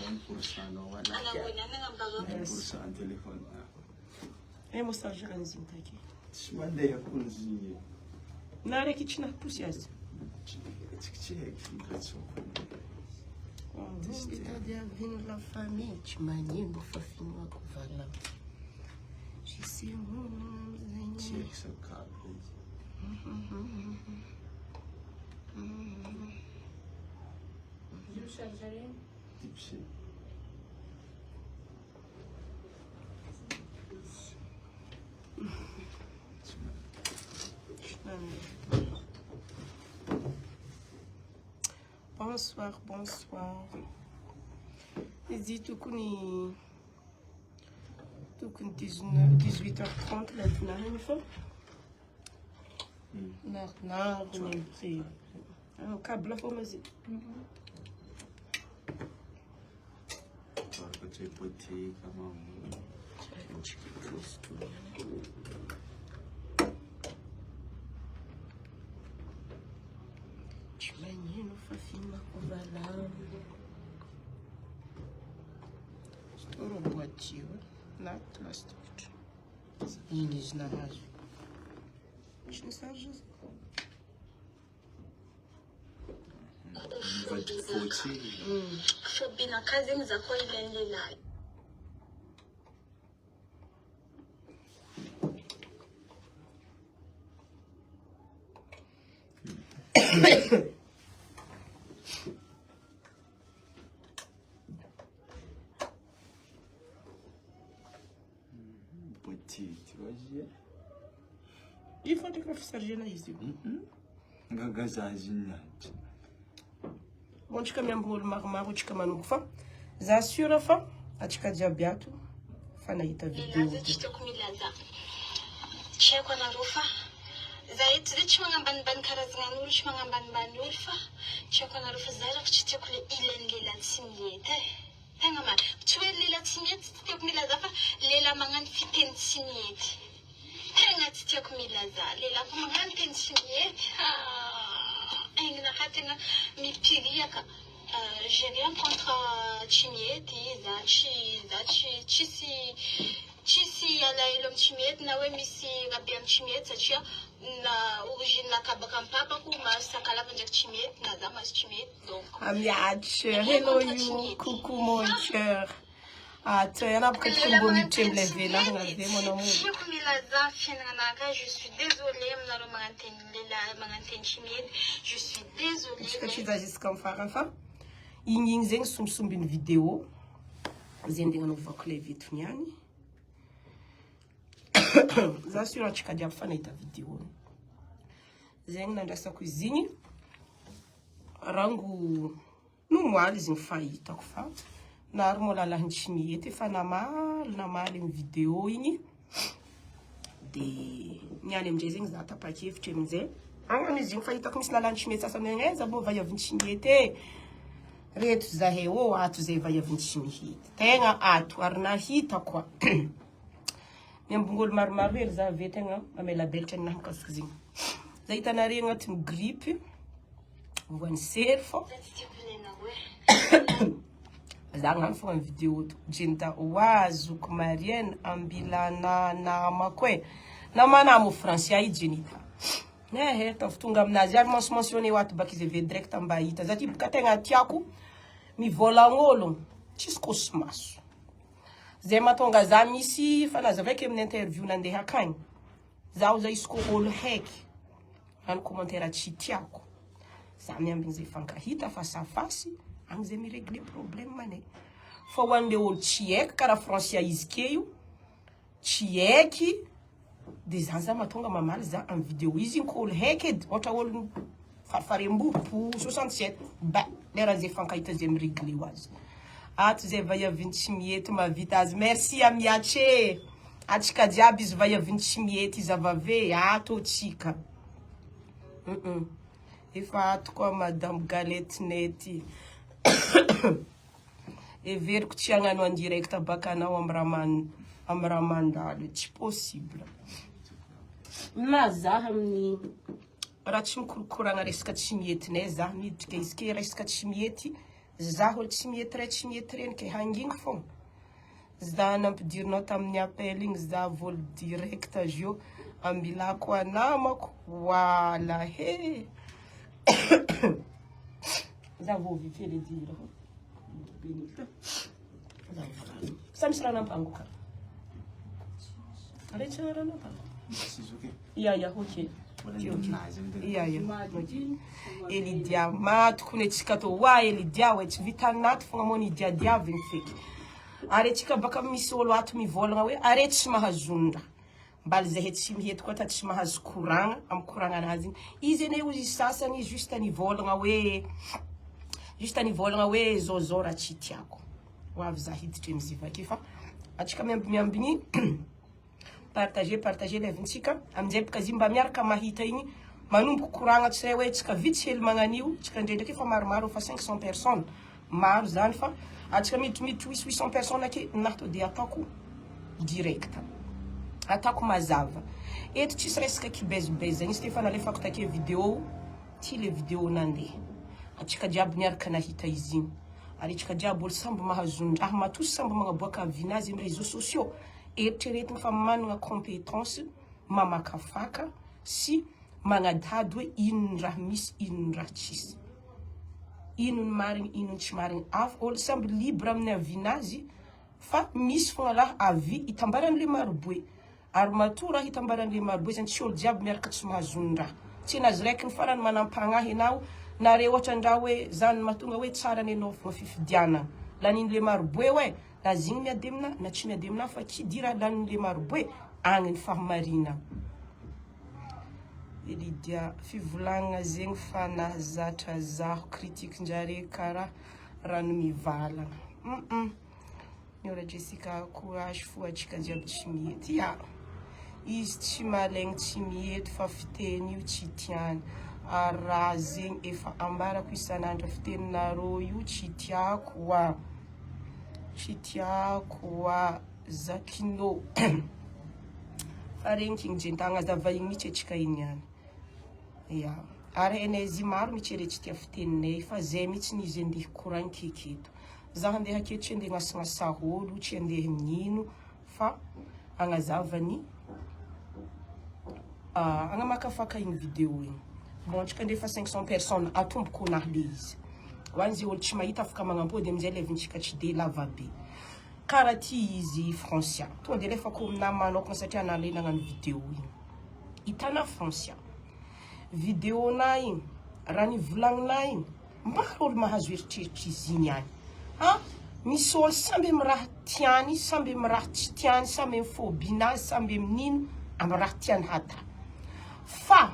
1% no wala. 1% téléphone. É mensagem ranzinho tá aqui. Mandei a cozinha. Na área que tinha pusias. C'est-à-dire vindo la famille, tu m'as dit de faire finir avec voilà. Je sais Check ça card. Je chargerai. Tipsy. Bonsoir, bonsoir. Dis tout qu'on 18h30 là tu n'as rien fait. Non, c'est un câble pour me dire. Menino fofinho com balão. Estourou o boatinho, na plástico. Eles na raso. Não sabe. Shobina kazi za kwa ile la. Il faut que professeur ici. Bom, tika miambolo maromaro tika manoko za sura fa atika jiaby ato fa nahita video Cheko na rufa zaidi zichi mangambani karazana nuru chi mangambani nuru fa cheko na rufa zara kuchite kule ile lela tsimyete tanga ma tuwe lela tsimyete tite kumila zafa lela mangan fiten tsimyete tanga tite kumila za lela mangan ten tsimyete engna hatina mi piriaka j'ai rien contre tsimyete Chisi ala ilom chimiet na we misi gabiam chimiet sachia na origine la kabakam papa ku ma sakala panjak chimiet na damas chimiet donc hello you coucou mon cœur tu es là pour que tu me tu me lever là mon amour je suis désolée mna manganten chimiet je suis désolée je suis juste comme faire enfin ying zeng sum une vidéo zendinga no vakule vitu nyani za sura chikadia kufanya ita video zengi nandasa kuzinyi rangu numwali zinfaita kufa na armola la nchimiete fa na mali video yini de nyane mjezi za tapaki fche mze anga mizinfaita kumsina la nchimiete sasa nengeza bo vaya vinchimiete retu za hewo atu ze vaya vinchimiete tenga atu arna hita kwa Nyambungol marmaro za vetenga amela belta na mkaskazini. Zaita na ringa tim gripe. Voan serfo. Zanga mfo en video jinta wazu kumarienne ambila na makwe. Na mana mu France ya jinita. Ne tofutunga mnaziar mentionné watu bakize ve direct ambaita. Zati bukatenga tiaku mi vola ngolo. Chisko smasu. Zema tonga za misi fana za veke mna interview nande hakany za isko olo heki an commentaire chitiako za miambi ze fankahita face à face ang ze mi régler problème mané fo wande ol chiek kara France ya iskeyu chieki des anza matonga mamal za en vidéo izi ko ol heki ota ol farfarembu pour 67 ba lera ze fankahita ze mi régler waz atu ze vaya vinchimiete ma vitas merci amiache atika diaby izy vaya vinchimiete zavave ato tika efa ato koa madame galette nety everiko tsy agnano en direct bakanao amramandalo tsy possible na zaho amin'ny raha tsy mikorokoragna resaka tsy mietinay zaho miditra izy ke resaka tsy miety za olo tsy mety reny ke hanginy fogna za nampidirinao tamin'ny appel igny za voly direct azy io ambilako anamako wala he za vao vify le dira benita sa misy raha nampango ka aretsy raha nampango ya ok ya Elidia maty kone tsika to wa Elidia we tsy vita naty fogna mo ni diadiavigny feky are tsika baka misy olo ato mivolagna hoe are tsy mahazonda mbaly zay tsy mihety koa ta tsy mahazo koragna am koragna anazy izy ene ozy sasany juste ni volagna hoe zozo ra tsy tiako hoavy za hiditra mizivake fa atsika miambigny partager levintsika amizay baka zimba miaraka mahita igny manomboka koragna tsy hoe tsika vitsy hely magnanio tsika ndraindraky fa maromaro fa 500 personnes maro zany fa atsika miditry 800 personnes ake nato de ataoko direct ataoko mazava eto tsisy resaka kibezibeza igny Stéphane alefako take vidéo ty le vidéo nandeha atsika jiaby miaraka nahita izy igny ary atsika jiaby olo samby mahazondraha matosy samby magnaboaka vinazy amin'ny réseaux sociaux eritreretigny fa managna compétence mamakafaka sy magnadady hoe inony raha misy inony raha tsisy inony marigny inony tsy marigny afa olo samby libre amin'ny avinazy fa misy fogna raha avy itambaran'le maroboe ary matoa raha itambaran'le maroboe zany tsy olo jiaby miaraka tsy mahazondraha tsy nazy raiky ny farany manampagnahy anao nare ohatra andraho hoe zany mahatonga hoe tsara ny anao fogna fifidianana lanin'le maroboe hoe na zigny miady amina na tsy miady amina fa kidira lanin'le maroboe agny ny fahamarina Elidia fivolagna zegny fa nahazatra zaho kritikin-jare karaha rano mivalagna Niora Jessica courage fo atsika jiaby tsy mihety ya izy tsy malaigny tsy mihety fa fiteny io tsy tiany araha zegny efa ambarako isanandra fiteninareo io tsy tiako wa zakino fa regny king jentagna zava igny mihitsy atsika igny any ya ary enaizy maro mihitsy tsy tia fiteninay fa zay mihitsy nizy andeha koragny keketo za andeha aketo tsy andeha gnasagnasaha olo tsy andeha nino fa agnazavany agnamakafaka igny vidéo igny bon atsika andefa 500 personnes atomboko nahy le izy hoany zay olo tsy mahita afaka magnampody amizay levintsika tsy de lava be karaha ty izy Francia tonga de lefako amina manokana satria nalay nagnano vidéo igny hitana Francia vidéo na igny raha nivolagninay igny maro olo mahazo eritreritry izy igny any misy olo samby amy raha tiany samby amy raha tsy tiany samby amy phobinazy samby amy nino amy raha tiany hata fa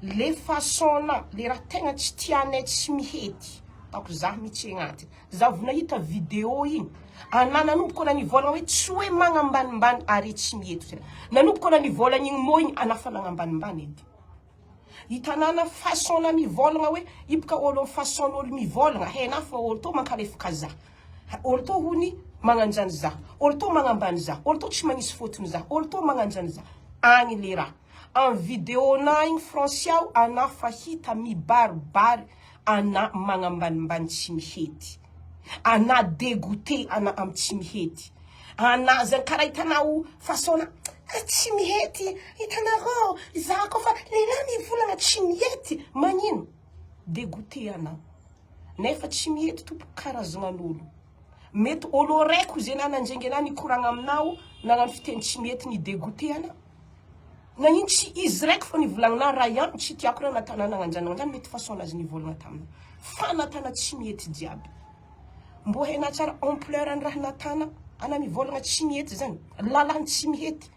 le façon-na le raha tegna tsy tianay tsy mihety tako za mihitsy agnaty za vo nahita vidéo igny nanomboka na nivolagna hoe tsy hoe magnambanimbany ary tsy mihety nanomboka na nivolagna igny mo igny anafa nagnambanimbany edy hitanana façon-na mivolagna hoe ibaka olo amy façon-n'olo mivolagna hena fa olo to mankalefaka za olo to hony magnanjany za olo to magnambany za olo to tsy magnisy fotony za olo to magnanjany za agny le raha en vidéo na igny Franciao ana fa hita mibaribary ana magnambanimbany tsy mihety ana dégoûté ana amy tsy mihety ana zany karaha hitanao façon-na tsy mihety hitanareo za koa fa lehilahy mivolagna tsy mihety magnino dégoûté ana nefa tsy mihety tompo karazagnan'olo mety olo raiky zay nananjengy ana nikoragna aminao nagnano fiteny tsy mihety ni dégoûté ana nagnino tsy izy raiky fa nivolagna raha ihany tsy tiako raha natana nagnanjany mety façon azy nivolagna tamina fa natana tsy mihety jiaby mbo hena tsara ampleur ny raha natana ana mivolagna tsy mihety zany lalany tsy mihety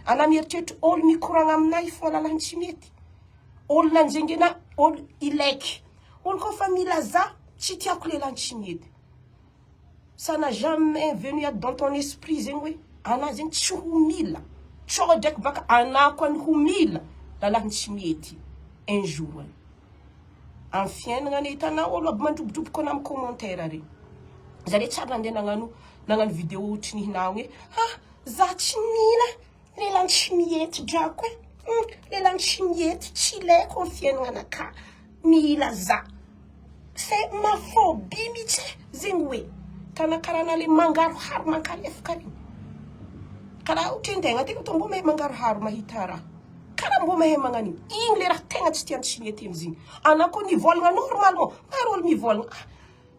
ana mieritreritry olo mikoragna aminay fa lalany tsy mihety olo nanjengy ana olo ilaiky olo koa fa milaza tsy tiako lelany tsy mihety ça n'a jamais venu dans ton esprit zegny hoe ana zegny tsy ho mila tsô draiky baka ana koa ny ho mila lalany tsy mihety un jour en fiainagna ny hitanao olo aby mandrobodroboka ana amy commentaire regny zare tsara nandeha nagnano vidéo ohatry nihinao hoe za tsy mila lelany tsy mihety drako lelany tsy mihety tsy ilaiko amy fiainagna anaka mila za c'est ma phobie mihitsy zegny hoe tanakarana le mangaroharo mankalefaka regny karaha ohatra an-tegna tena to mbo mahay mangaroharo mahita raha karaha mbo mahay magnano igny le raha tegna tsy tiany tsimihety amizigny ana koa nivolagna normalement maro olo mivolagna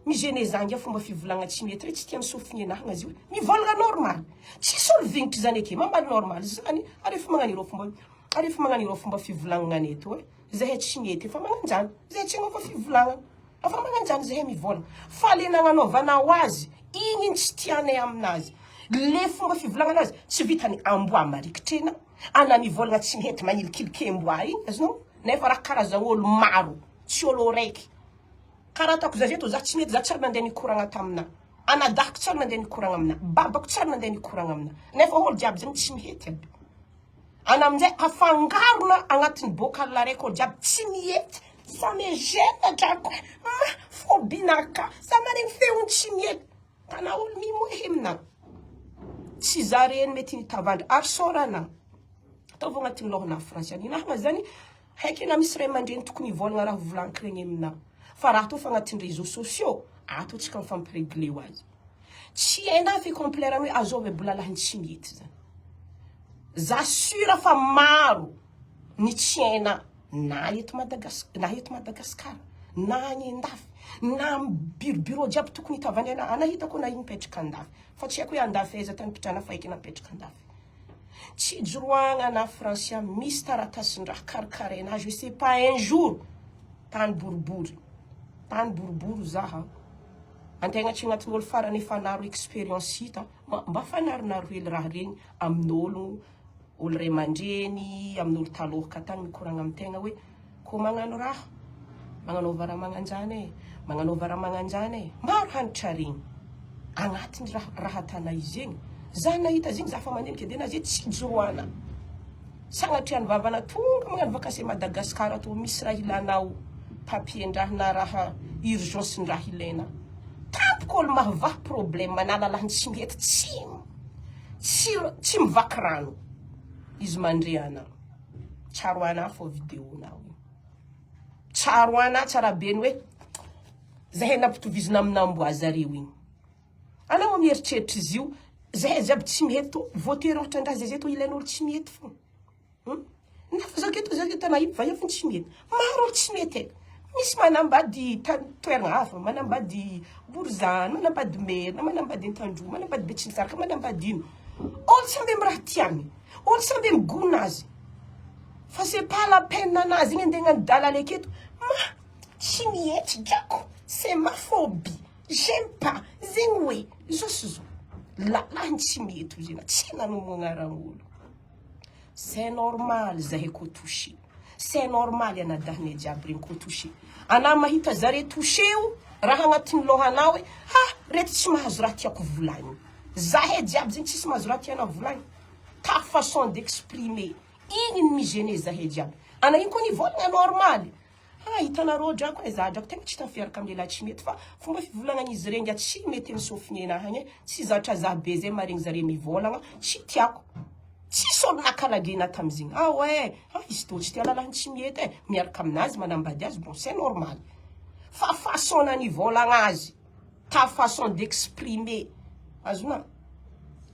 migene zangy fomba fivolagna tsimihety re tsy tiany sofigny anahagna azy hoe mivolagna normal tsisy olo vignitry zany ake mambany normal zany arefa magnano ireo fomba fivolagnana eto hoe zahay tsy mety efa magnanjany zahay tsy agnaova fivolagnana afa magnanjany zahay mivolagna fa le nagnanaovanao azy igny tsy tianay aminazy le fomba fivolagnana azy tsy vitany amboa marikitra ana mivolagna tsy mety manilikiliky amboa igny azonao nefa raha karazana olo maro tsy olo raiky karaha ataoko za zeto za tsy mety za tsara nandeha nikoragna tamina anadahako tsara nandeha nikoragna amina babako tsara nandeha nikoragna amina nefa olo jiaby zegny tsy mihety aby ana aminjay afangarona agnatin'ny bocal raiky olo jiaby tsy mihety sa megena drako phobinaka sa maregny feony tsy mihety tana olo mimohe amina tsy za reny mety nitavandra ary sorana ataova agnatin'ny lohana franciany inahagna zany haiky na misy ray aman-dreny tokony hivolagna raha volagniko regny amina fa raha to fa agnatin'ny réseaux sociaux ato tsika mifampiregle ho azy tsy haina fe compleran hoe azova bola lahiny tsy mihety zany za sura fa maro ny tsy haina na eto Madagasikara na any andafy na bureau jiaby tokony hitavany anahitako na igny mipetraka andafy fa tsy haiko hoe andafy aiza tany pitrana fa aiky napetraka andafy tsy joroagna na francia misy taratasin-draha karakaraina azy je sais pas un jour tany boribory zaha antegna tsy agnatin'olo farany efa naro expérience hita mba fanaronaro hely raha regny amin'olo olo ray aman-dreny amin'olo talohaka tany mikoragna amintegna hoe ko magnano raha magnanaova raha magnanjany maro hanitra regny agnatiny raha tana izy egny za nahita zegny za fa mandenika de nazy tsy joroana sagnatriany vavana tonga magnano vakasy Madagasikara to misy raha ilanao papier-ndraha na raha urgence-ndraha ilaina tampoko olo mahavaha problème manala lahiny tsy mety tsy mivaky rano izy mandreana tsaro ana fo vidéonao tsaro ana tsara beny hoe zahay nampitovizina amin'amboa zareo igny anao mieritreritra izy io zahay jiaby tsy mihety to voatery ohatra andraha zay to ilain'olo tsy mihety fo nafa zao keto na va io fo tsy mihety maro olo tsy mihety eky misy manambady toeragna hafa manambady Borizana manambady Merina manambady Antandroa manambady Betsimisaraka manambady ino olo samby amy raha tiany olo samby amy gonazy fa c'est pas la peine nanazy igny andeha agnadala aketo tsy mihety drako c'est ma phobie j'aime pas zegny hoe zoso lahiny tsy mihety zegny tsy nanomagna olo c'est normal zahay ko touché c'est normal anadahinay jiaby regny ko touché ana mahita zare touché o raha agnatin'ny lohanao hoe reto tsy mahazo raha tiako volagny zahay jiaby zegny tsisy mahazo raha tiana volagny ta façon d'exprimer igny ny migene zahay jiaby ana igny koa nivolagna normal hitanareo drako e za drako tegna tsy tafiaraka amle lahy tsy mety fa fomba fivolagnan'izy regny tsy mety amy sofigny anahagny tsy zatra za be zay maregny zare mivolagna tsy tiako tsisy olo nakalagena tamizigny ouais izy to tsy tia lalahiny tsy mihety miaraka aminazy manambady azy bon c'est normal fa façon nanivolagna azy ta façon d'exprimer azona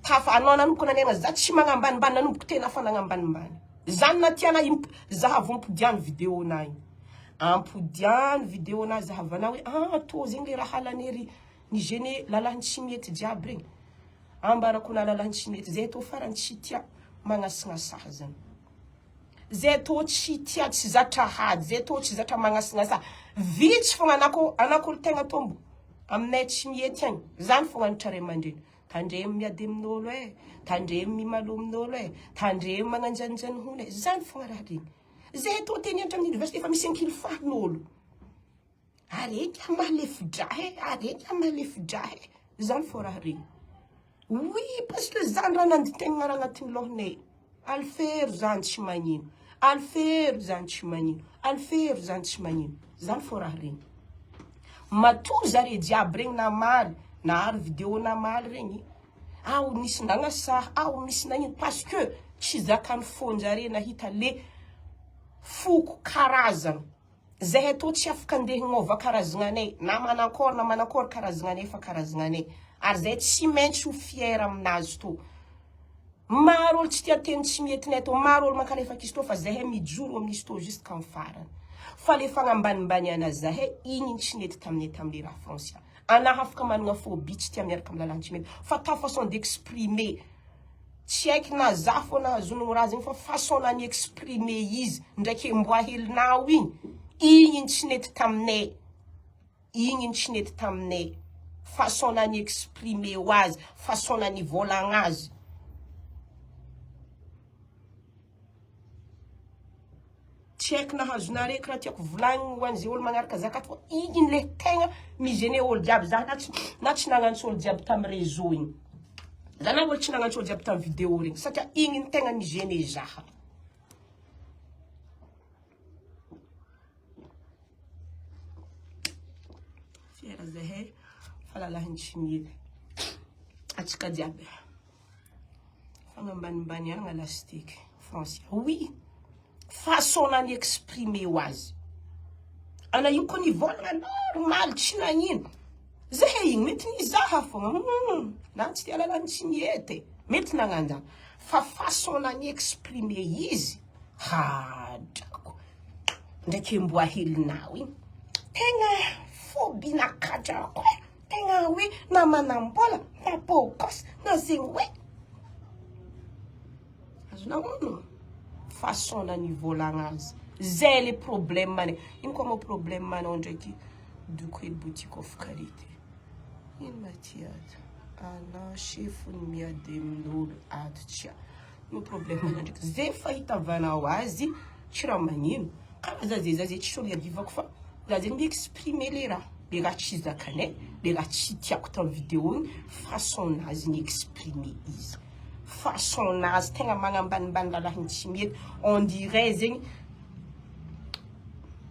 tafa anao nanomboka nanena za tsy magnambanimbany nanomboka tena fa nagnambanimbany zany na tiana zahavo ampodiany vidéona igny ampodiany vidéona zahavana hoe to zegny le raha halanery ny gene lalahiny tsy mihety jiaby regny ambarako na lalahiny tsy mihety zay to farany tsy tia magnasignasah zany zay to tsy tia tsy zatra hady zay to tsy zatra magnasignasah vitsy fogna anako olo tegna tombo aminay tsy mihety agny zany fogna anitra ray aman-dreny tandremy miady amin'olo tandremy mimalo amin'olo tandremy magnanjanjany hony zany fogna raha regny zay to teniantra amin'ny université fa misy ankily fahin'olo areky malefidrahy zany fo raha regny oui parce que zany raha nanditegna raha agnatin'ny lohanay alfero zany tsy magnino alfero zany tsy magnino alfero zany tsy magnino zany fo raha regny matoa zare jiaby regny namaly nahary vidéo namaly regny nisy nagnasaha misy nagnino parce que tsy zakany fonjare nahita le foko karazana zahay tô tsy afaka andeha hignova karazagnanay na manakôry karazagnanay fa karazagnanay ary zahay tsy maintsy ho fier aminazy tô. Maro olo tsy tia teny tsy mietinay tô, maro olo mankalefaky izy tô fa zahay mijoro amin'izy tô jusqu'à ny farany. Fa le fagnambanimbany anazy zahay igny tsy nety taminay tamin'ny raha Francia. Anahy afaka manana phobie tsy tia miaraka amin'ny lalàna tsy mety fa ta façon d'exprimer. Tsy haiko na za fô nahazonogno raha zegny fa façon nany exprimer izy ndraiky mboa helinao igny tsy nety taminay. Igny tsy nety taminay. Façon nany exprimer ho azy, façon nany volagna azy. Tsy haiko nahazonare raha tiako volagniny ho an'izay olo magnaraka zakato fa igny le tegna migene olo jiaby za na tsy nagnantso olo jiaby tamin'ny réseau igny. Za na olo tsy nagnantso olo jiaby tamin'ny vidéo regny satria igny ny tegna migene zaha. Fiera zahay fahalalahany tsy mety. Atsika jiaby. Fagnambanimbany agna lasitiky Francia. Oui. Façon nany exprimer ho azy. Ana io koa ny volagna normal tsy nagnino. Zahay igny mety nizaha fogna. Na tsy tia lalàna tsy miety. Mety nagnanjana. Fa façon nany exprimer izy. Drako. Ndraiky mboa helinao igny. Tegna phobie nakadrako. Tegna hoe na manambola, na bôkôsy, na zegny hoe. Azonao ono. Façon nany volagna azy. Zay le problème manay. Ino koa mo problème manao ndraiky doko e boutique of karité. Ino matiato. Ana chefo ny miady amin'olo ato tsia. No problème manao ndraiky. Zay fahitavanao azy tsy raha magnino. Karaha zay tsy olo iadivako fa za zegny mi-exprimer le raha tsy zakanay, le raha tsy tiako tamin'ny vidéo igny, façon nazy ny exprimer izy. Façon nazy tegna magnambanimbany lalàna tsy mety. On dirait zegny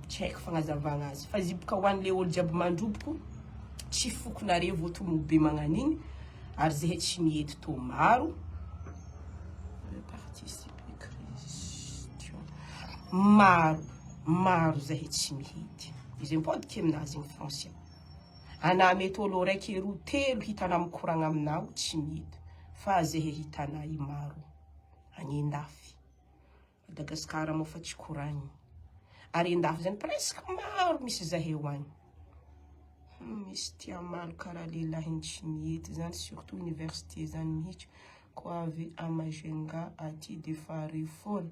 tsy haiko fagnazavagna azy. Fa ziboka ho an'le olo jiaby mandroboko tsy fokonare voatomo be magnan'igny ary zahay tsy mihety tô maro. Participer Christian. Maro zahay tsy mihety. Izy mipodiky aminazy igny Francia. Ana mety olo raiky roa telo hitanao mikoragna aminao tsy mihety. Fa zahay hitanao i maro. Any Andafy. Madagasikara mo fa tsy koragny. Ary Andafy zany presque maro misy zahay ho any. Misy tia maro karaha lelahiny tsy mihety zany surtout université zany mihitsy. Koa avy Amajenga aty de fary foana.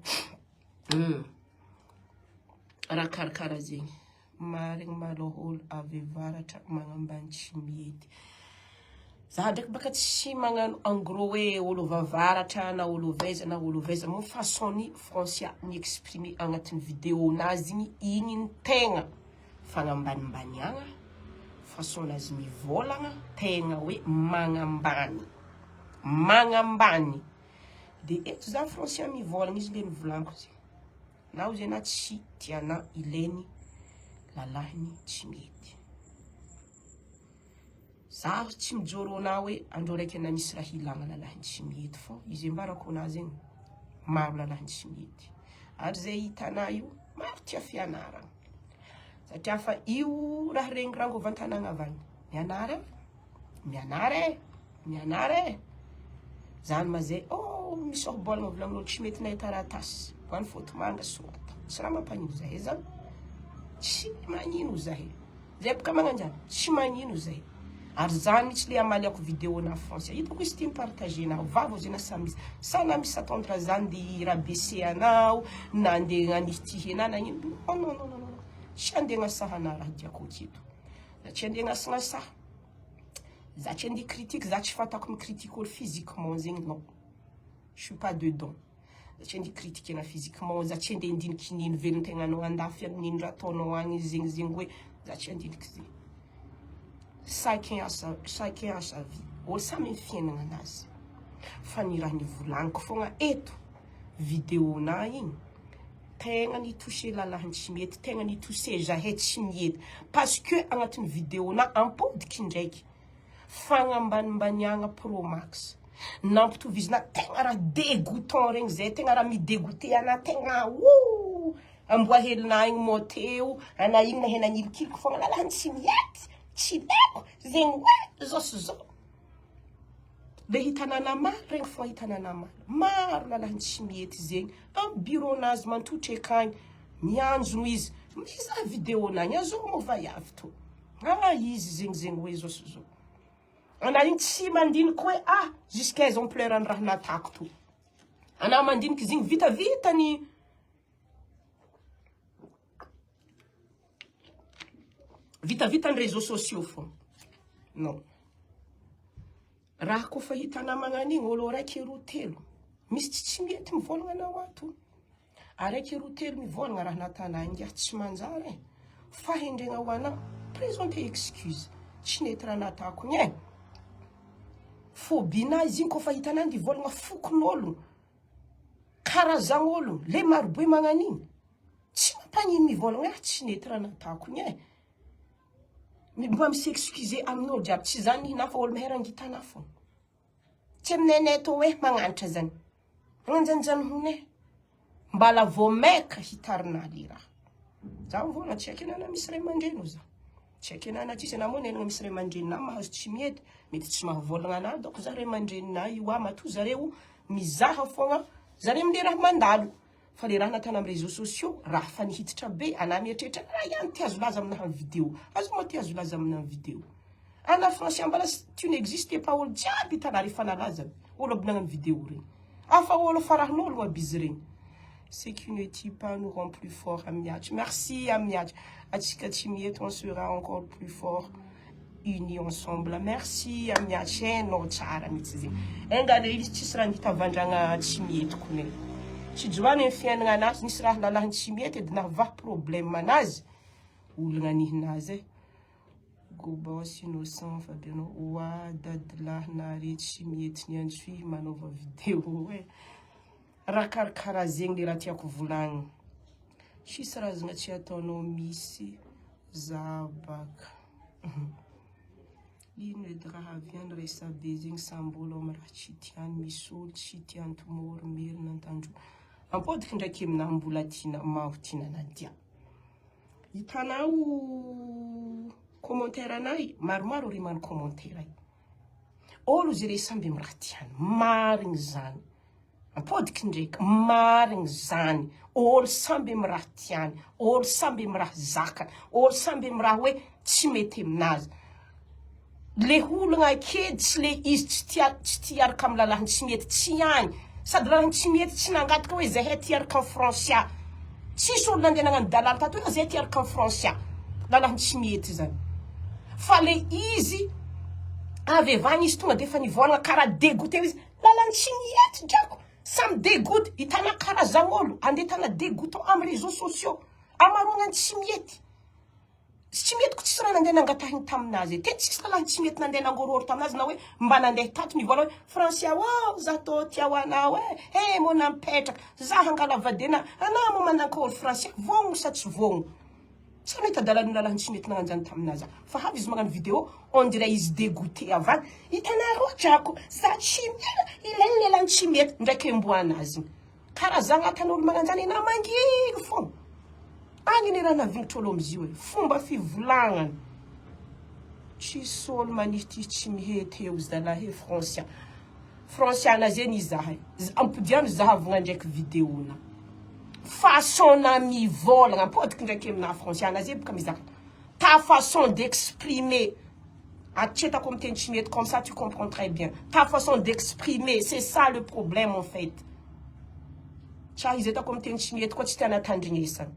Raha karakara zegny. Maregny maloha olo avy varatra magnambany tsy mihety. Za ndraiky baka tsy magnano en gros hoe olo vavaratra na olo veza mo façon ny Francia ny exprimer agnatin'ny vidéo nazy igny ny tegna fagnambanimbaniagna, façon nazy mivolagna tegna hoe magnambany. De eto za Francia mivolagna izy le nivolaniko zegny. Na zay na tsy tiana ilainy lalahiny tsy mety. Za tsy mijoro ana hoe andro raiky na misy raha ilagna lalahiny tsy mety fô izy mbarako na zegny maro lalahiny tsy mety. Ary zay hitanao io maro tia fianarana. Satria fa io raha regny rango van-tanagna avany. Mianara. Zany ma zay misy bolagna volagnin'olo tsy mety na taratasy. Hoany foto manga sorata. Tsy raha mampanino zahay zany. Tsy magnino zahay. Zay boka magnanjany. Tsy magnino zahay. Ary zany mitsy le amaliako vidéo na Francia. Hitako izy tia mipartager nao. Vavo zay na samy izy. Sana misy attendre zany de rabaisser anao. Na andeha gnanitihy na ino. Non. Tsy andeha gnasahana raha diako aketo. Za tsy andeha gnasagnasaha. Za tsy andeha critique. Za tsy fatako micritique olo physiquement zegny non. Je suis pas dedans. Za tsy andeha critiquer na physiquement. Za tsy andeha indiniky nino velon-tegnanao andafy amin'ino raha ataonao agny zegny hoe. Za tsy andiniky zegny. Chacun a sa vie. Olo samy fiainana anazy. Fa ny raha nivolaniko fogna eto vidéo na igny tegna ni toucher lalahiny tsy mety, tegna ni toucher zahay tsy mihety parce que agnatin'ny vidéo na ampodiky ndraiky fagnambanimbaniagna Pro Max nampitovizina tegna raha dégoûtant regny zay tegna raha midégoûter ana tegna amboa helina igny moteo ana igny na hena nilikiliko fogna lalahany tsy miety tsy leko zegny hoe zao sy zao le hitanana maro regny fo hitanana maro lalahany tsy miety zegny am bureau nazy mantotry akagny mianjogno izy mizaha vidéo nagny azo mo vaiavy to izy zegny hoe zao sy zao ana igny tsy mandiniky hoe jusqu'à ils ont pleuré raha natako to ana mandiniky izy igny vitavitany vitavitany réseaux sociaux fo non raha kofa hitana magnan'igny olo raiky roa telo misy tsy mety mivolagna anao ato araiky roa telo mivolagna raha natana ingia tsy manjary fahendregna ho anao présenter excuse tsy nety raha natako igny phobie-nazy igny kofa hitanandy ivolagna fokon'olo karazan'olo le marobe magnan'igny tsy mampanino mivolagna tsy nety raha natako igny mba misy excuse amin'olo jiaby tsy zany na fa olo maherangitana fo tsy aminay to hoe magnanatra zany manjanjany hone mbala vomaika hitarina le raha zaho vona tsy haiko enana misy ray aman-dreny za tsy haiko enana tsisy ana moa nenana misy ray aman-dreny na mahazo tsy mety tsy mahavolagna ana donc za ray aman-dreny io matoa zareo mizaha fogna zareo amle raha mandalo fa le raha natana amin'ny réseaux sociaux raha fa nihititra be ana mieritretra raha ihany ty azo laza aminaha vidéo azo moa ty azo laza aminaha vidéo ana français mbala tu n'existe pas olo jiaby hitana rehefa nalaza olo aby nagnano vidéo regny afa olo farahin'olo aby izy regny ce qui ne tue pas nous rend plus fort amiatry merci amiatry atsika tsy miety on sera encore plus fort unis ensemble merci amiatry hainao tsara mihitsy zegny engale izy tsisy raha nitavandragna tsy miety kone tsy joany amin'ny fiainagna anazy nisy raha lalahany tsy miety edy nahavaha problème anazy olagna anihinazy gobos innocent fabiano oa dadilahy nare tsy miety niantsoy manaova vidéo raha karakara zegny le raha tiako volagny sisy razagna tsy ataonao misy zabaka ino edy raha aviany resabe zegny sambolo amy raha tsy tiany misy olo tsy tiany tomoro merina antandro ampodiky ndraiky aminahy mbola tina maho tina nadia hitanao commentaire anay maromaro rimano commentaire ay olo zay re samby amy raha tiany marigny zany ampodiky ndraiky marigny zany olo samby amy raha tiany olo samby amy raha zakany olo samby amy raha hoe tsy mety aminazy le olagna akedy tsy le izy tsy tiaraka amy lalahany tsy mety tsy any sady lalahany tsy mety tsy nangataka hoe zahay tiaraka amy francia tsisy olo nandeha nagnano dalala tato hoe zahay tiaraka amy francia lalahany tsy mety zany fa le izy avy avagny izy tonga defa nivolagna karaha dégoûté izy lalahany tsy mety drako samy dégoûte hitana karazan'olo andeha tana dégoûtant amy réseaux sociaux amarognany tsy mety ko tsisy raha nandeha nangatahiny taminazy te tsisy lalahany tsy mety nandeha nangororo taminazy na hoe mba nandeha tato nivola hoe francia wow za to tia hoanao mo nampetraka za hangalavadena ana mo mananka olo francia vogno sa tsy vogno tsy mety adalany lalahany tsy mety nagnanjany taminazy fa havy izy magnano vidéo on dirait izy dégoûté avany hitanareo drako za tsy ilainy lelany tsy mety ndraiky amboanazy karazagna atan'olo magnanjany na manginy fogna agny ne raha navingotra olo amizio hoe fomba fivolagnany tsisy olo manity tsy mihety eo zalahy franciana zeny izaha ampodiano zahavagna ndraiky vidéona façon na mivolagna ampodiky ndraiky amina franciana zay boka mizaka ta façon d'exprimer atretako amy teny tsy mety comme ça tu comprends très bien ta façon d'exprimer c'est ça le problème en fait tsa izy atako amy teny tsy mety koa tsy tiana tandrignesana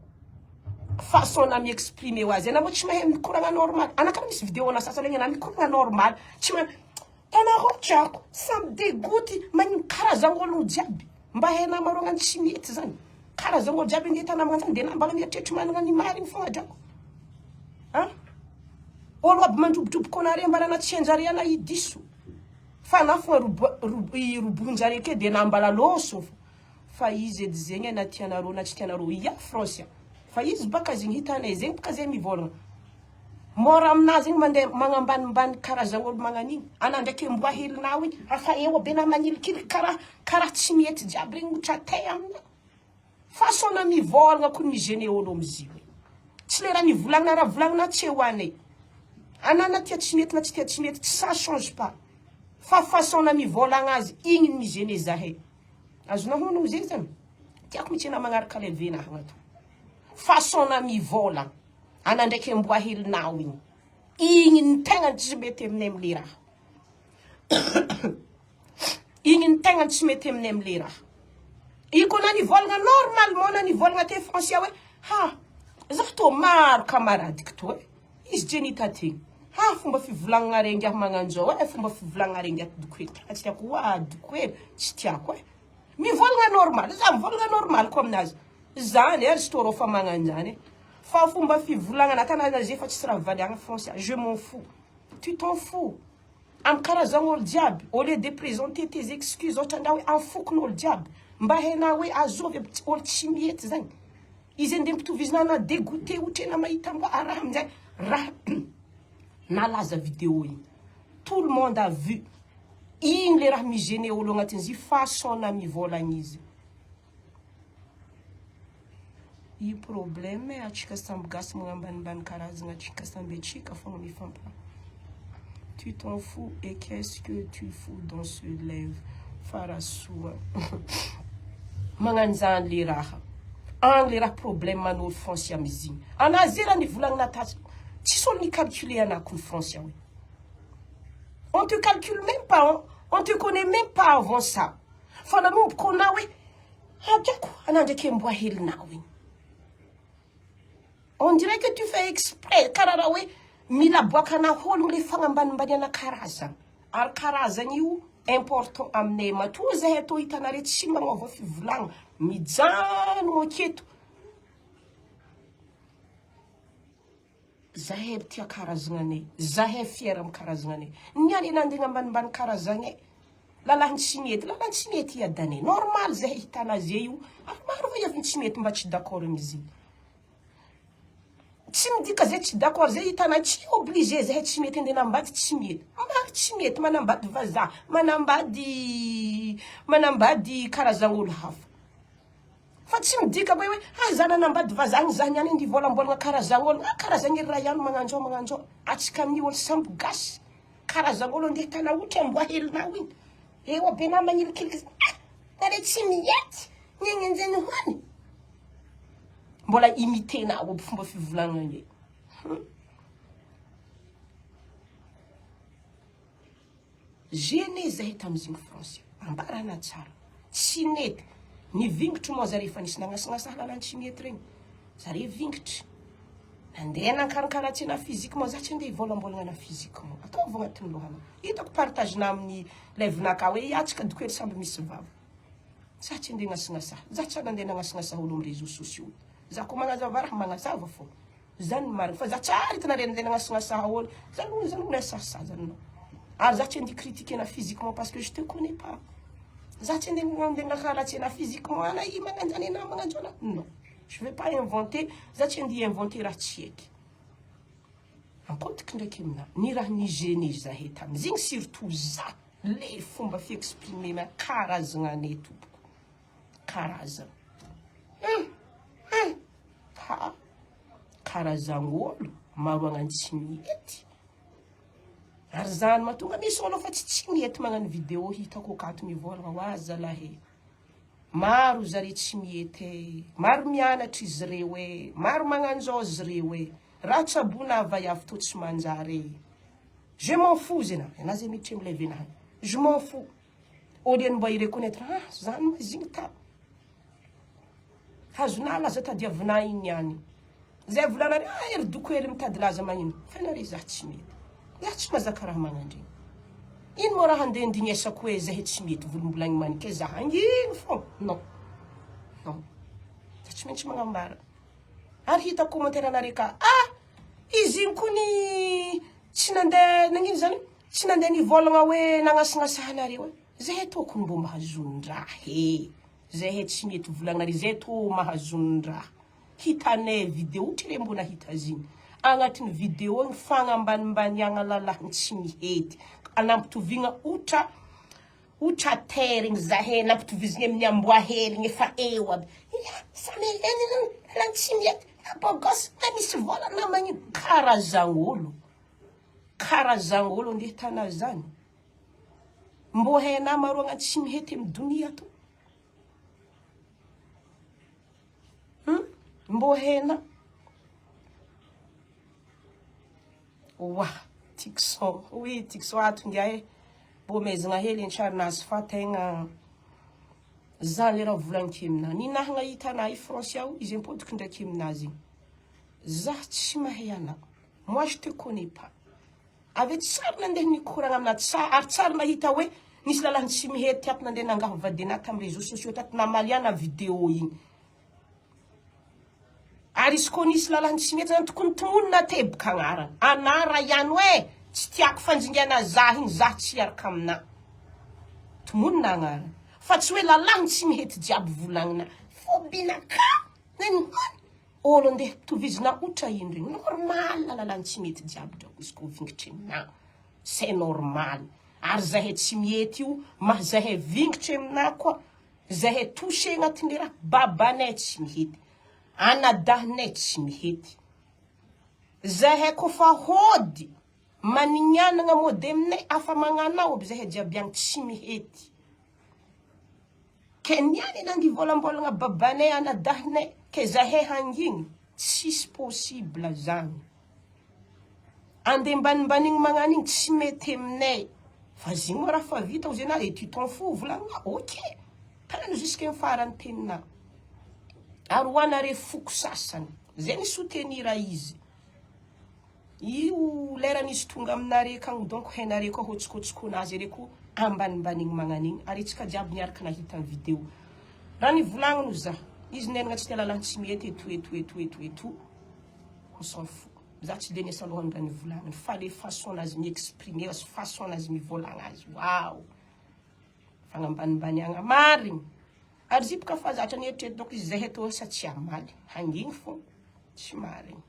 façon na mi-exprimer oazy ana mo tsy mahay mikoragna normal anakana misy vidéo na sasany na mikoragna normal tsy mahay tanareo drako samy dégoûty magnino karazan'olo jiaby mba haina marognany tsy mety zany karazan'olo jiaby ndeha tana magnanjany de mbala mieritreritra manana ny marigny fogna drako olo aby mandrobodroboka anare mbala na tsy anjare ana idiso fa na fogna robonjare ake de na mbala loso fa izy edy zegny ana tianareo na tsy tianareo ia francia fa izy baka zegny hitanay zegny baka zay mivolagna mora aminazy igny mandeha magnambanimbany karazan'olo magnan'igny ana ndraiky mboa helinao igny afa eo be na manilikiliky karaha tsy mety jiaby regny ohatratay amina façon na mivolagna ko migéné olo am'izy io tsy le raha mivolagna raha volagna tsy eo ane anana tia tsy mety na tsy tia tsy mety ça change pas fa façon na mivolagna azy igny ny migéné zahay azona hono zay zany tiako mitsena magnaraka le vena agnato façon na mivolagna ana ndraiky mboa helinao igny ny tegna tsy mety aminay am'le raha igny ny tegna tsy mety aminay am'le raha iko na nivolagna normalement na nivolagna te français hoe ha zaho to maro camaradiko to izy Jenita tegna ha fomba fivolagnana rengy aho magnanjao fomba fivolagnana rengy ato dokoely tsy tiako dokoely tsy tiako mivolagna normal za mivolagna normal ko aminazy zany ary storo fa magnanjany fa fomba fivolagnana tanana zay fa tsy raha valiagna français je m'en fous tu t'en fous am karazan'olo diaby au lieu de présenter tes excuses ohatra ndra hoe afokon'olo diaby mba hainao hoe azovy olo tsy mety zany izy ende mpitovizina dégoûté otrena mahita mba raha amin'izay raha nalaza vidéo igny tout le monde a vu igny le raha migéné olo agnatin'izy façon na mivolagna izy i problème atsika samby gasy magnambanimbany karazagna atsika samby atsika fogna mifampa tu t'en fous et qu'est-ce que tu fous dans ce lève farasoa magnanjany le raha le raha problème manolo français amizy igny anazy raha nivolagnina tatsy tsisy olo nicalculer anako ny français oui on te calcule même pas on te connaît même pas avant ça fa nanomboka anao hoe adiako anandraky mboa helinao igny on dirait que tu fais exprès karaha hoe mila boakana ologno le fagnambanimbaniana karazana ary karazana io important aminay matoa zahay atao hitanare tsy magnova fivolagna mijano aketo zahay tia karazagnanay zahay fier am karazagnanay niany enandegna ambanimbany karazagnay lalahny tsy mety iadane normal zahay hitana zay io ary maro va avy tsy mety mba tsy d'accord amizy tsy midika zay tsy d'accord zay hitana tsy obligé zahay tsy mety andena ambady tsy mety maro tsy mety manambady vazaha manambady karazan'olo hafa fa tsy midika hoe zana nambady vazaha zany any ndi volambolagna karazan'olo karazagny raha ihany magnanjao atsika amin'ny olo samby gasy karazan'olo andeha tana otra mboa helinao igny eo abena magnilikiliky tare tsy mihety nyenyenjeny hoany mbola imitenao aby fomba fivolagnany gêné zahay tamizigny français ambarana tsara tsy nety ny vingitry moa zare fa nisy nagnasagnasa lalany tsy mety regny zare vingitry nandeha nankarakaratsena physique moa za tsy andeha hivolambolagna physique moa ataovy agnatin'ny lohana hitako partagena amin'ny levinaka hoe iatsika dokoely samby misy vava za tsy andeha gnasagnasaha za tsy andeha nagnasignasaha olo amin'ny réseaux sociaux za ko magnazava raha magnazava fô zany marina fa za tsara hitanare andeha nagnasignasaha olo zany miasasa zany no ary za tsy andeha critiquena physiquement parce que je te connais pas za tsy andeha nakaratsena physiquement ana i magnanjany ana magnanjona non je vais pas inventer za tsy andeha inventer raha tsy eky ampodiky ndraiky amina ny raha ny gêné zahay tamizigny surtout za le fomba fiexprimer ma karazagna ane tompoko karazagna karazan'olo maro agnany tsy mety ary zany mahatonga misy olo fa tsy mety magnano vidéo hitako akato mivolagna wa zalahy maro zare tsy mety maro mianatra izy reo maro magnanjao izy reo raha tsabona avay avy to tsy manjary je m'en fous zena anazy miditry amilevena hany je m'en fous au lieu mba ireconnaître zany mazigny ta hazona laza tadiavina igny any zay volanare ery doko hely mitady laza magnino fa nare za tsy mety za tsy mazaka raha magnandregny ino moa raha andeha ndignesako hoe zahay tsy mety volombolagny manike za angino fô non za tsy maintsy magnambara ary hita commentaire anare ka izy igny kony tsy nandeha nagnino zany tsy nandeha nivolagna hoe nagnasignasaha anareo zahay tokony mbo mahazondraha zahay tsy mety volagnare zahay to mahazondraha hitanay vidéo ohatry le mbona hita ziny agnatin'ny vidéo igny fagnambanimbaniagna lalahiny tsy mihety anampitovigna otra Ucha tering zahe na ptuviznye mnyambwa heli ngefa ewa. Sameleni lanchimiet. Bogos na misivola na manyi karazangulu. Karazangulu ndi tanazani. Mbohe na maronga chimhete mdunia tu. Mbohe na. Wa, tikso. Oui, tikso atungiae. Bomezi nga heli nchar nas fatenga. Zalera vulankimna. Ni nahanga itana i Francia ou ils imposent que ndakimnazi. Zachimahayana. Moi je te connais pas. Avec ça nande ni kuranga na tsa artsar na hitawe ni silala nchimihe tiap nande nanga vadena tam réseaux sociaux tat na maliana vidéo yin. Arisko ni silala nchimihe tant kuntumun na teb kangara. Anara yanwe tiak fanjingana zahin zachiar kamna. Tumun nangara. Fatswe la lang chimihe diab vulangna. Fobina ka. Nen olonde tu vizna uta yindri normal la lanchimit diab do isko victim na c'est normal ar zahe chimieti u ma zahe victim na kwa zahe touché ngatindira baba net chimihit ana dahnet chimihit zahe ko fa hodi maninyana nga modemne afa mangana ob zahe diab yang chimihit kenyani nangi volambola nga baba ne ana dahne que zahe hanging si possible zang andem baning manganing simetemne fazing ora fa vita uzena et tu t'en fous vulanga ok kana jusqu'en farantina arwana re fuksasan zeni soutenir izi iu lera ni stunga mnare kan donc henare ko hotskotsko nazere ko amban baning manganing arichka jab nyar kana hitan video rani vulang nuza ils n'ont pas de la et tout. On s'en fout. Zati dene salon dan voula. Il fallait façon à m'exprimer, façon à me voler. Waouh. Fangam ban banyanga maring. Arzip ka faza tani te donc zeheto sa chiamal. Hanging fo chimaring.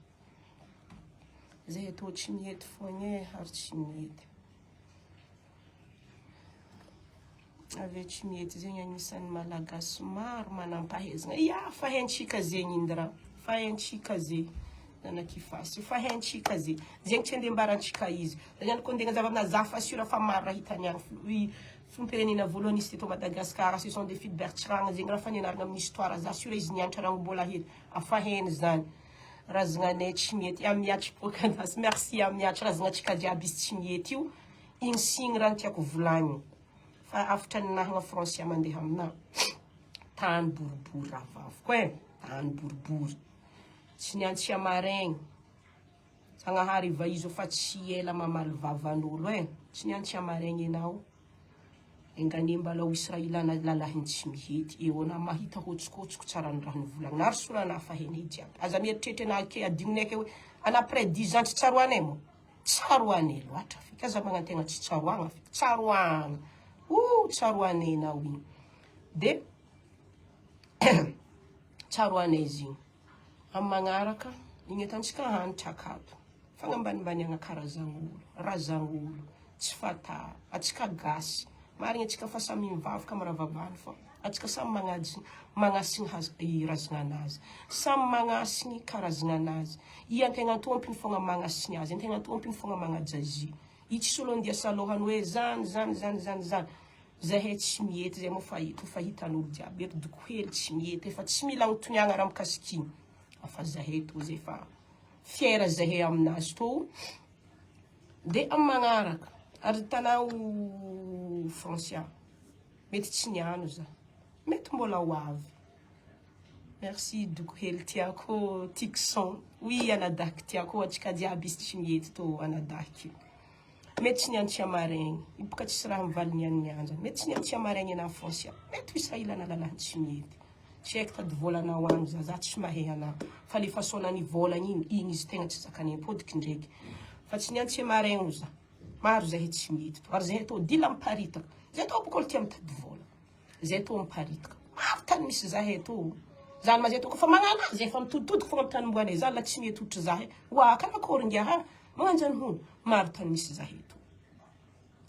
Zeheto chimiet fonye har chimiet. Avec chimiet zenya nisan malagas mar manampaheza ya fahenchika zenyindra fahenchika ze na kifasi fahenchika ze zenchende mbaranchika hizi zanyana kondenga zava na zafa sura famara hitanya oui fumpereni na voloniste to Madagascar ce sont des filles Bertrand zengra fanena na histoire za sura izinyantra bola hit afahen zan razngane chimiet amiach pokanas merci amiach razngachika diabis chimiet yu insingra tia kuvulani after na Francia mande hamna tan burbura vav kwe tan burbur sinyantia mareng sanga hari vaizo fatsiela mamal vavanolo sinyantia mareng enao enganimba la Israila na la hinchimihit iona mahita hotskotsko tsara ndrahny vulang narsula na fahene diab azamir tete na ke adigneke ana après 10 ans tsarwanemo tsarwane loatra fika za magnantegna tsarwanga fika tsarwanga tsarwane na wi de tsarwane zin amagnaraka ignetantsika hantrakato fagnambanimbany agna karazangolo razangolo tsy fata atsika gasy marigny atsika fa samy mivavy kamaravavany fa atsika samy magnasigny razagna anazy samy magnasigny karazagna anazy i antegna tompiny fogna magnasigny azy antegna tompiny fogna magnajazy i tsy solo ndia salohany hoe zany zahe tsy miety zay mo fahitan'olo jiaby eto doko hely tsy miety efa tsy mila agnontoniagna raha mikasiky afa zahe to zay fa fiera zahe aminazy to de amy magnaraka ary tanao Francia mety tsy niano za mety mbola ho avy merci doko hely tiako tikson oui anadaky tiako atsika jiaby izy tsy miety to anadaky mety tsy niantia maregny iboka tsisy raha mivaly nianjany mety tsy niantia maregny na Francia mety Israila na lalany tsy miety tsy haiko tady volanao agny za tsy mahay ana fa le façonnany volagny igny izy tegna tsy zakany impodiky ndraiky fa tsy niantia maregny za maro zahe tsy miety to ary zahe to dila miparitaka zahe to bokoly tia mitady vola zahe to miparitaka maro tany misy zahe to zany mazahe to kofa magnana zahe fa mitoditodiko fogna amy tany mboane zany la tsy miety otry zahe wa karakory ngia ha magnanjany hono maro tany misy zahe to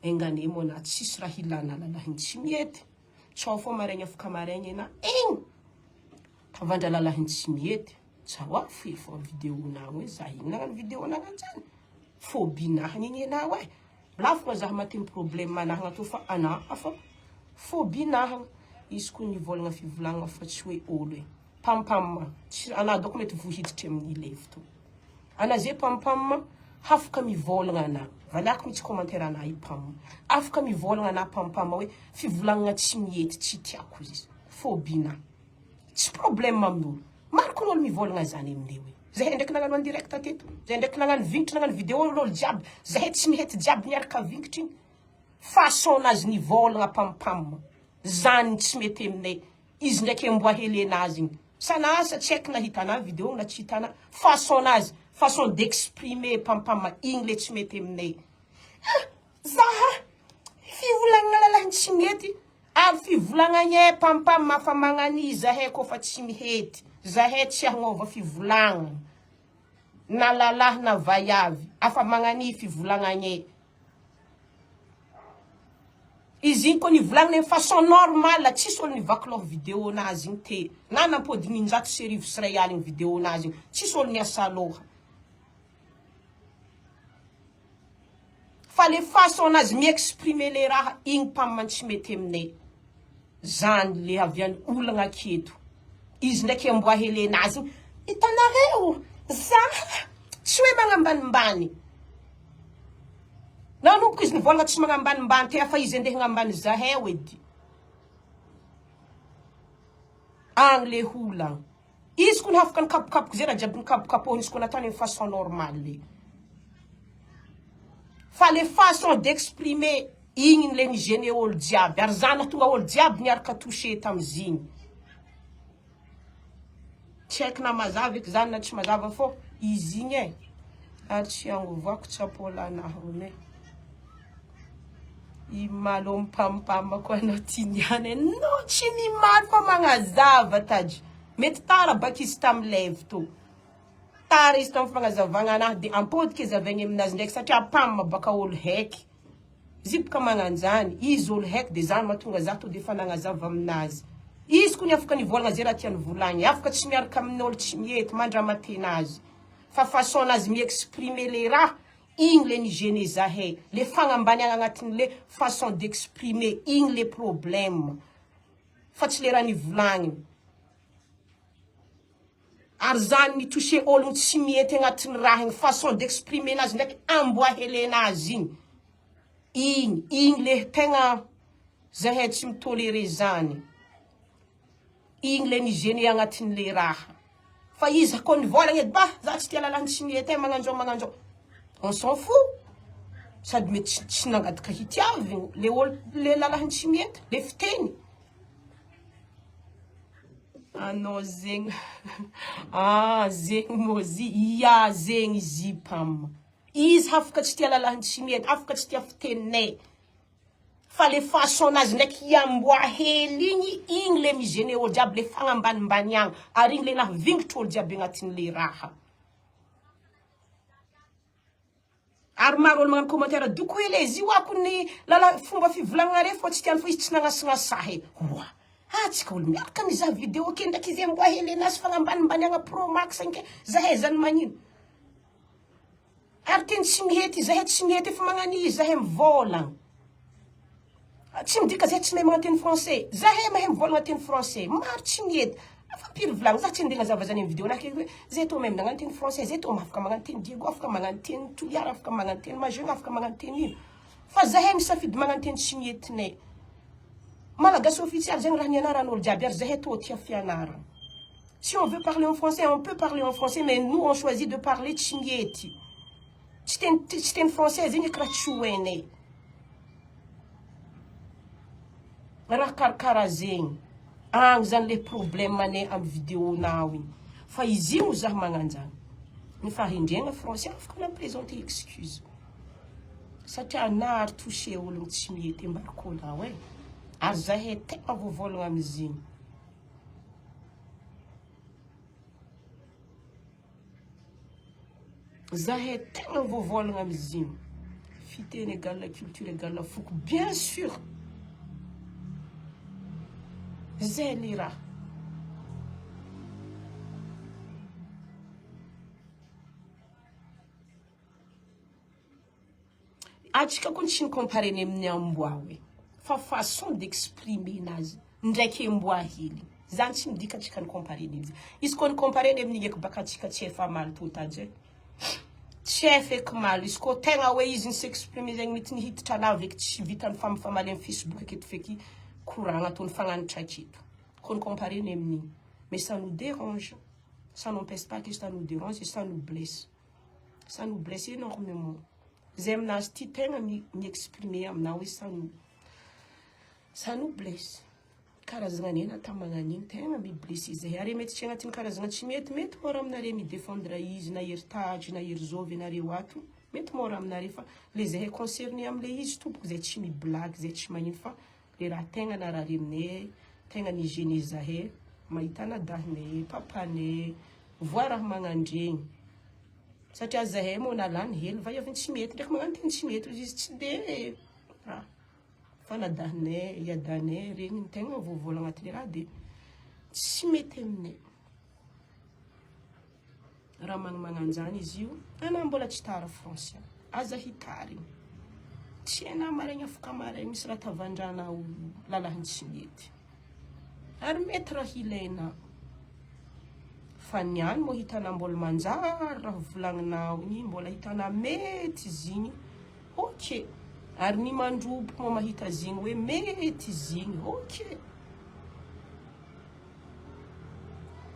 engane mo na tsisy raha ilana lalahiny tsy mety tsao fo maraigny afaka maraigny na igny tavandra lalahiny tsy mety tsawa fo fo vidéo na hoe za igny nagnano vidéo nagnanjany phobie nahany igny na hoe lafo za maty problème manahagna to fa ana afa phobie nahagna izy ko ny volagna fivolagna fa tsy hoe olo e pampam ana doko mety vohiditry amin'ny levo to ana ze pampam hafaka mivolagna na valako mitsy commentaire ana i pam afaka mivolagna na pampam hoe fivolagna tsy miety tsy tiako izy phobie na tsy problème amin'olo maro ko olo mivolagna zany amin'io hoe zahay ndraiky nagnano en direct teto zahay ndraiky nagnano vignitry nagnano vidéo olo jiaby zahay tsy mihety jiaby miaraka vignitry igny façon nazy nivolagna pampam zany tsy mety aminay izy ndraiky mboa helenazy igny sanasa tsy haiko nahita ana vidéo na tsy hitana façon nazy façon d'exprimer pampam igny le tsy mety aminay zaha fivolagna lalahiny tsy mety ary fivolagna pampam mafa magnani zahay ko fa tsy mihety zahay tsy hagnova fivolagna na lalahy na vaiavy afa magnani fivolagna izy ko ni volagna façon normale tsisy olo nivaky loha vidéo nazy igny te na nampôdigny 100 serivo sy ray aligny vidéo nazy igny tsisy olo niasa loha fa le façon nazy mi-exprimer le raha igny pam tsy mety aminay zany le aviany olagna aketo izy ndraiky amboa helenazy igny itanareo za tsy hoe magnambanimbany nanomboka izy nivolagna tsy magnambanimbany te fa izy andeha hagnambany zahay edy agny le holagna izy ko afaka nikapokapoky ze raha jiaby nikapokapohiny izy ko natany amin'ny façon normale fa le façon d'exprimer igny le nigene olo jiaby ary zany tonga olo jiaby niaraka touché tamizigny tsy haiko na mazava eky zany na tsy mazava fô izy igny e ary tsy angovoako tsapôlanahony e i malo mipampam ko anao tianiany no tsy nimaly fa magnazava tady mety tara baka izy tamy lève to tara izy tamy fagnazavagna anahy de ampôdiky izy avegny aminazy ndraiky satria pam baka olo haiky zibaka magnanjany izy olo haiky de zany mahatonga za to de fa nagnazava aminazy izy ko ny afaka nivolagna ze raha tiany volagny afaka tsy miaraka amin'olo tsy miety mandramatenazy fa façon nazy mi-exprimer le raha igny le nigene zahay le fagnambaniagna agnatin'ny le façon d'exprimer igny le problème fa tsy le raha nivolagny ary zany ni touché olo tsy miety agnatin'ny raha igny façon d'exprimer nazy ndraiky amboa helenazy igny le tegna zahay tsy mitoléré zany igny le nigene agnatin'ny le raha fa izy ko nivolagna edy ba za tsy tia lalahiny tsy mety magnanjao on s'en fout sady mety tsy nangadika hitiavigny le olo le lalahiny tsy mety le fiteny anao zegny zegny mozy ia zegny izy pam izy afaka tsy tia lalahiny tsy mety afaka tsy tia fiteninay fa le façon nazy ndraiky iamboa hely igny le migene olo jiaby le fagnambanimbany agny ary igny le nahavingitry olo jiaby agnatin'le raha ary maro olo magnano commentaire doko ele izy io ako ny lala fomba fivolagna re fô tsy tiany fo izy tsy nagnasinasahy oa tsika olo miaraka mizaha vidéo ake ndraiky izy amboa hely anazy fagnambanimbany agna pro max anke zahay zany magnino ary teny tsy mihety zahay tsy mihety efa magnani zahay mivolagna tsy midika zahay tsy mahay magnateny français zahay mahay mivolagna teny français maro tsy mihety afa piry volagna za tsy andeha zava zany amin'ny vidéo naky hoe zay to même nagnano teny français zay to afaka magnano teny Diego afaka magnano teny Toliara afaka magnano teny Majeur afaka magnano teny ino fa zahay misafidy magnano teny tsy mihetinay malagasy officiel zegny raha nianaran'olo jiaby ary zahay to tia fianarana si on veut parler en français on peut parler en français mais nous on choisit de parler tsy mihety tsy teny français zegny eky raha tsy hoenay raha karakara zegny agny zany le problème anay amy vidéo nao igny fa izy io zaho magnanjany ny fahendriagna français afaka nampresenter excuse satria na ary touché olo tsy mihety embarkonao e ary zahay tegna voavolagna amizigny zahay tegna voavolagna amizigny fiteny égale la culture égale la foko bien sûr zay le raha atsika koa tsy nikompareny amin'ny amboa hoe fa façon d'exprimer nazy ndraiky amboa hely zany tsy midika atsika nikompareny izy izy koa nikompareny amin'igny eky baka atsika tsy efa maly totadze tsy efa eky maly izy koa tegna hoe izy ny s'exprimer zegny mety nihititra lava eky tsy vitany famifamaly amin'ny Facebook aketo feky courant ataony fagnanitra aketo koa nikompareny amin'igny mais ça nous dérange ça n'empêche pas que ça nous dérange et ça nous blesse énormément zay aminazy ty tegna mi-exprimer aminao hoe ça nous blesse karazagna nena tamagnan'igny tegna mi-blesse izy ary mety tsy agnatin'ny karazagna tsy mety mora aminare mi-défendre izy na heritadry na hery zovy anareo ato mety mora aminare fa le zahay concerné am'le izy tompoko zay tsy miblague zay tsy magnino fa le raha tegna narary aminay tegna nigéné zahay mahita nadahinay papanay voa raha magnandregny satria zahay moa nalany hely va iavy tsy mety ndraiky magnano teny tsy mety izy tsy de fa nadahinay iadanay regny ny tegna voavola agnatin'ny raha de tsy mety aminay raha magnamananjany izy io ana mbola tsy tara français aza hitary tsy ana maraigny afaka maraigny misy raha tavandranao lalahiny tsy mety ary mety raha ilaina fa niany moa hitana mbola manjary raha volagninao igny mbola hitana mety izy igny ok ary ny mandrobo moa mahita izy igny hoe mety izy igny ok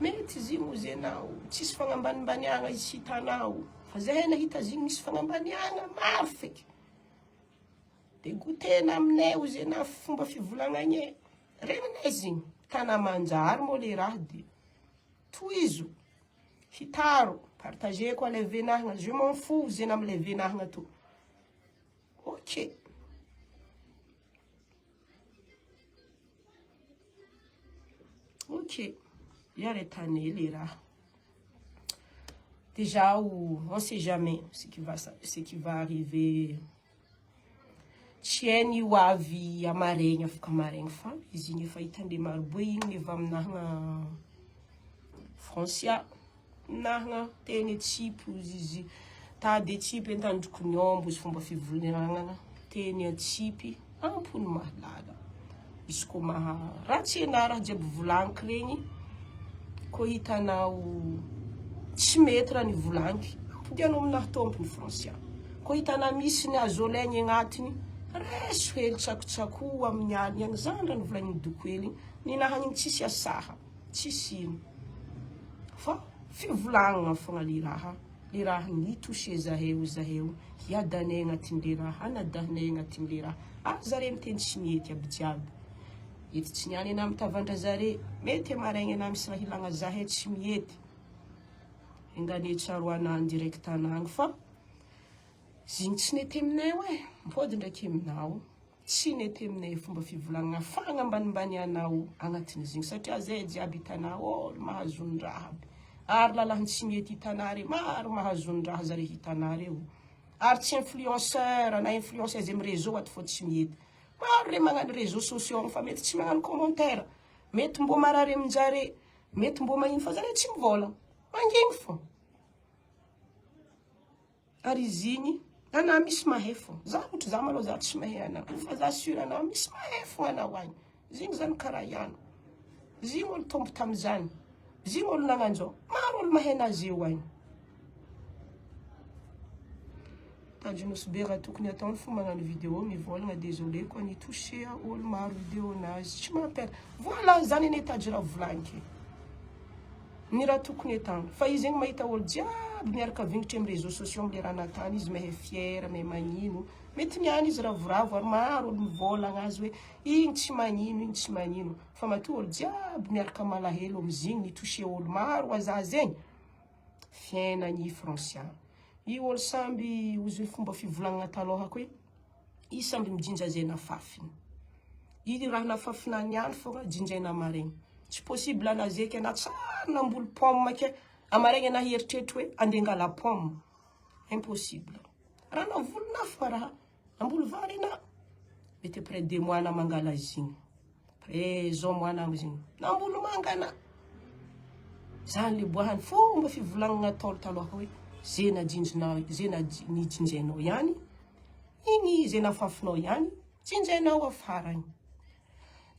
mety izy igny ozy anao tsisy fagnambanimbaniagna izy hitanao fa zahay nahita izy igny misy fagnambaniagna maro feky de gotena aminay ozy anao fomba fivolagnane regninay izy igny tana manjary moa le raha de toizo hitaro partager koa le venahagna je m'en fous zena am'le venahagna to ok yare tane le raha déjà on sait jamais ce qui va arriver tsy hainy ho avy amaregny afaka amaregny fa izy igny efa hitandre maroboe igny eva aminahagna Francia nahagna teny tsipy izy tady tsipy entandroko niombo izy fomba fivolagnana teny tsipy ampony mahalala izy koa ratsy ana raha jiaby volaniky regny koa hitanao tsy mety raha nivolaniky ampidianao aminahy tompony Francia koa hitana misy ny azolaigny agnatiny reso hely tsakotsako amin'ny aliny agny zany raha nivolagny doko hely ninahagny tsisy asaha tsisy ino fa fivolagnana fogna le raha nitouché zahay hiadanay agnatin'le raha anadahinay agnatin'le raha zare miteny tsy mety aby jiaby ety tsy niany ana mitavandra zare mety amaraigny ana misy raha ilagna zahay tsy miety engane tsaroana direct anagny fa zigny tsy nety aminay hoe mpody ndraiky aminao tsy nety aminay fomba fivolagnana fagnambanimbany anao agnatin'izigny satria zay jiaby hitanao olo mahazon-draha aby ary lalahiny tsy mety hitanare maro mahazon-draha zare hitanareo ary tsy influenceur na influenceuse amin'ny réseau ato fô tsy mety maro re magnano réseaux sociaux fa mety tsy magnano commentaire mety mbo marary aminjare mety mbo magnino fa zare tsy mivola manginy fô ary izy igny ana misy mahay fô za ohatra za malô za tsy mahay ana fa za sûr ana misy mahay fô anao agny zigny zany karaha ihany zigny olo tombo tam'izany zigny olo nagnanjao maro olo mahay anazy eo agny tadrinosy be raha tokony ataony fo magnano vidéo mivolagna désolé koa nitouché olo maro vidéo nazy tsy mampela voilà zany ane tadry raha volaniky ny raha tokony atany fa izy egny mahita olo jiaby miaraka vingitry amin'ny réseaux sociaux am'le raha natany izy mahay fiera mahay magnino mety niany izy ravoravo ary maro olo mivolagna azy hoe igny tsy magnino fa matoa olo jiaby miaraka malahelo am'zigny nitouché olo maro aza zegny fiainany Francia i olo samby ozy hoe fomba fivolagnana talohako hoe i samby mijinja zay nafafiny i raha nafafina niany fogna jinjaina amaregny tsy possible anazy eky ana tsara namboly pomme ke amaregny ana heritreritra hoe andeha angala pomme impossible raha navolona fa raha Namboly vary na. Mety après 2 mois na mangala zigny. Après zao mois na zigny. Namboly mangana. Zany le boahany fomba fivolagnana ataolo taloha hoe ze na jinjinao, ze na nijinjenao ihany. Igny ze nafafinao ihany, jinjenao afara igny.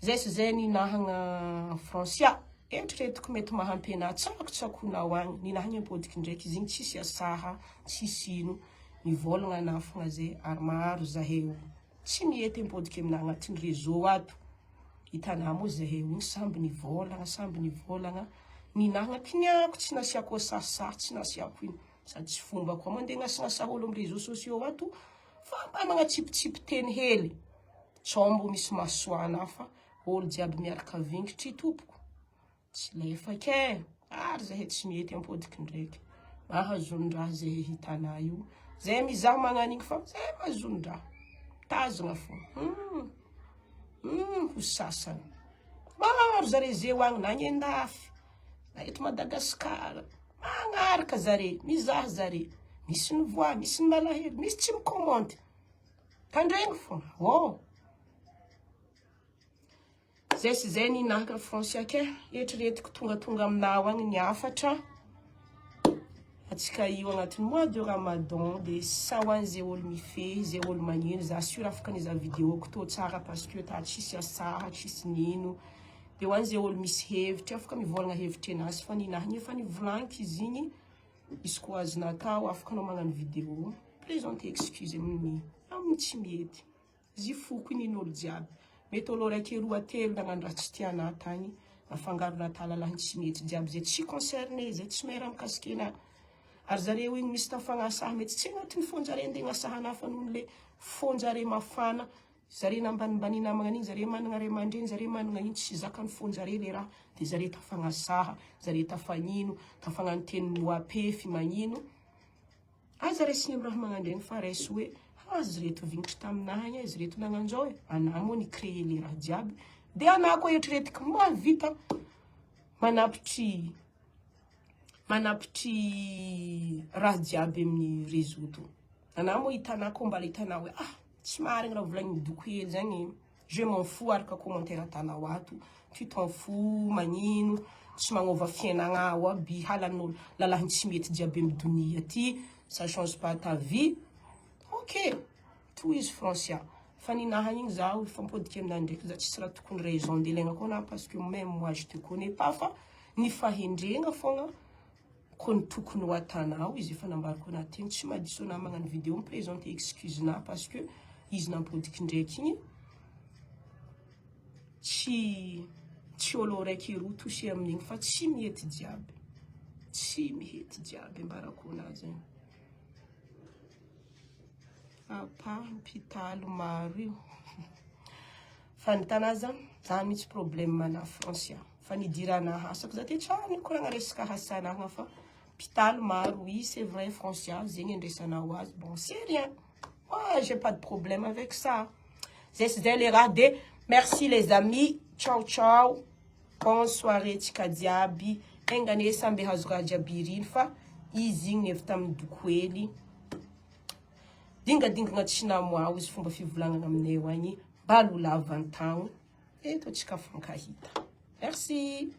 Zay sy zay ninahagna Francia. Eritreretiko mety mahampy anahy tsakotsakonao agny. Ninahagna impodiky ndraiky izy igny tsisy asaha, tsisy ino. Mivolagna anahy fogna zay ary maro zaheo. Tsy mihety impodiky aminahy agnatin'ny réseau ato. Hitanao moa zaheo igny samby nivolagna. Ninahagna kiniako tsy nasiako sasa, tsy nasiako ino. Sady tsy fomba koa mandeha gnasinasaha olo amin'ny réseaux sociaux ato. Fa mba magnatsipitsipi teny hely. Tsombo misy masoana fa olo jiaby miaraka vingitry tompoko. Tsy lefake. Ary zahay tsy mihety ampodiky ndraiky. Mahazon-draha zay hitanao io. Zay mizaha magnano igny fa zay mahazon-draha. Tazagna fo. Ho sasany. Maro zare zeo agny nagnendafy. Na eto Madagasikara. Magnaraka zare. Mizaha zare. Misy ny voix, misy ny malahelo, misy tsy mikomandy. Tandregny fo. Oh. Zay sy zay ninahaka Francia ke. Eritreretiko tonga aminao agny niafatra. Atsika io agnatin'ny mois de Ramadan de sahoany zay olo mifehy, zay olo magnino. Za assure afaka niza vidéo ko tô tsara parce que ta tsisy asaha, tsisy nino. De hoany zay olo misy hevitra afaka mivolagna hevitra anazy fa ninahagny efa nivolaniko izy igny. Izy koa azo natao afaka anao magnano vidéo. Présenter excuse amin'ny tsy mety. Zy foko nin'olo jiaby. Mety olo raiky roa telo nagnano raha tsy tiana tagny. Afangaro Natala lahy tsy mety jiaby zay tsy concerné, zay tsy mera mikasiky anahy. Ary zareo igny misy tafagnasaha mety tsy agnatin'ny fonjare andeha gnasahana fa noho le fonjare mafana. Zare nambanimbany namagna an'igny, zare managna ray aman-dreny, zare managna ino tsy zakan'ny fonjare le raha. De zare tafagnasaha, zare tafagnino, tafagnano teny noapefy magnino. Zare sy raha magnandregny fa resy hoe azy reto vingitry taminahy, azy reto nagnanjao e. Anahy moa ni créer le raha jiaby. De anahy koa eritreretiko mahavita manapitry raha jiaby amin'ny réseau to. Anahy moa hitanao koa mbala hitanao hoe tsy marigny raha volagny doko hely zagny. Je m'en fous araka commentaire atanao ato. Tu t'en fous magnino. Tsy magnova fiainagna ao aby halan'olo lalahy tsy mety jiaby amin'ny donia ty. Ça change pas ta vie. Ok. Tout izy Francia. Fa ninahagny igny zaho ifampodiky aminah ndraiky za tsisy raha tokony raison de ilaigna koa na parce que même moi je te connais pas fa ny fahendregna fogna ko ny tokony ho atanao izy efa nambariko anaty tsy madiso na magnano vidéo miprésenter excuse na parce que izy nampodiky ndraiky igny tsy olo raiky roa touché amin'igny fa tsy mihety jiaby. Tsy mihety jiaby ambarako anazy zegny. Apa mpitalo maro io. Fa nitanaza zany mitsy problème mana Francia. Fa nidirana hasako za te trano koragna resaka hasanagna fa mpitalo maro. Oui, c'est vrai Francia, zegny andresanao azy. Bon, c'est rien. Moi, j'ai pas de problème avec ça. C'est les raha de merci les amis. Ciao ciao. Bonne soirée tsika jiaby. Engane samby hazo raha jiaby iriny fa izy igny efa tamin'ny doko hely. Dingadingana tsy namoao izy fomba fivolagnana aminay eo agny. Balo lava antagno. Eto tsika fankahita. Merci.